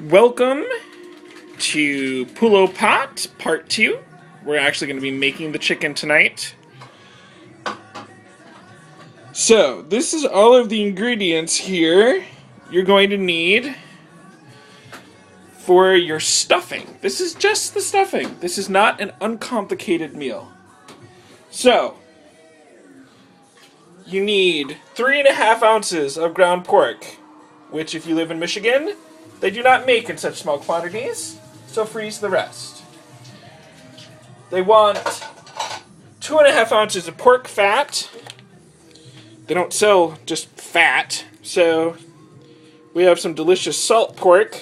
Welcome to Poule Pot Part 2. We're actually going to be making the chicken tonight. So, this is all of the ingredients here you're going to need for your stuffing. This is just the stuffing. This is not an uncomplicated meal. So, you need 3.5 ounces of ground pork, which if you live in Michigan, they do not make in such small quantities, so freeze the rest. They want 2.5 ounces of pork fat. They don't sell just fat, so we have some delicious salt pork.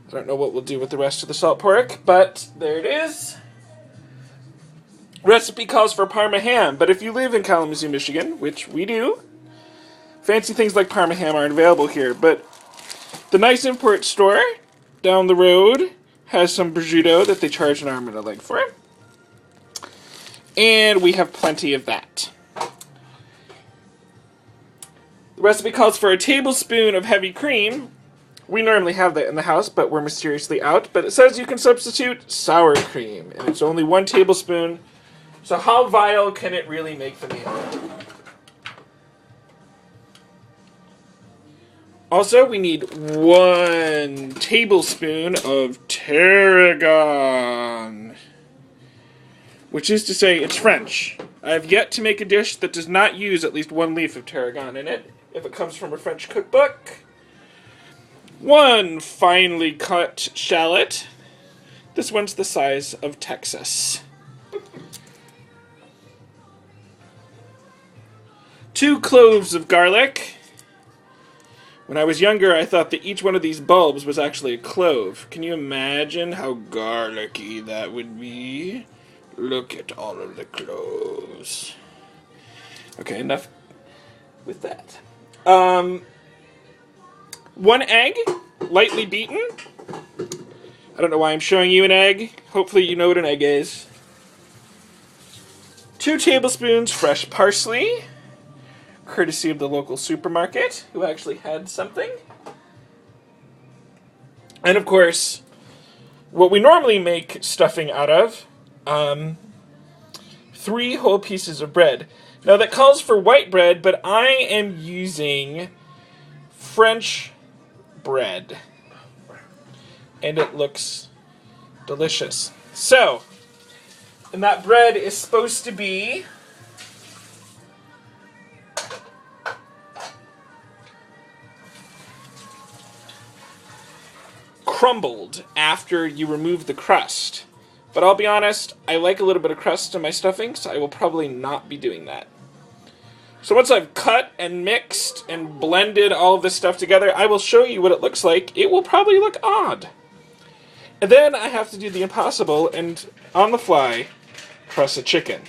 I don't know what we'll do with the rest of the salt pork, but there it is. Recipe calls for Parma ham, but if you live in Kalamazoo, Michigan, which we do, fancy things like Parma ham aren't available here, but the nice import store down the road has some prosciutto that they charge an arm and a leg for. And we have plenty of that. The recipe calls for a tablespoon of heavy cream. We normally have that in the house, but we're mysteriously out. But it says you can substitute sour cream, and it's only 1 tablespoon. So how vile can it really make the meal? Also, we need 1 tablespoon of tarragon, which is to say it's French. I have yet to make a dish that does not use at least 1 leaf of tarragon in it, if it comes from a French cookbook. 1 finely cut shallot. This one's the size of Texas. 2 cloves of garlic. When I was younger, I thought that each one of these bulbs was actually a clove. Can you imagine how garlicky that would be? Look at all of the cloves. Okay, enough with that. 1 egg, lightly beaten. I don't know why I'm showing you an egg. Hopefully you know what an egg is. 2 tablespoons fresh parsley, courtesy of the local supermarket, who actually had something. And of course, what we normally make stuffing out of, 3 whole pieces of bread. Now that calls for white bread, but I am using French bread. And it looks delicious. So, and that bread is supposed to be crumbled after you remove the crust. But I'll be honest, I like a little bit of crust in my stuffing, so I will probably not be doing that. So once I've cut and mixed and blended all of this stuff together, I will show you what it looks like. It will probably look odd. And then I have to do the impossible and, on the fly, truss a chicken.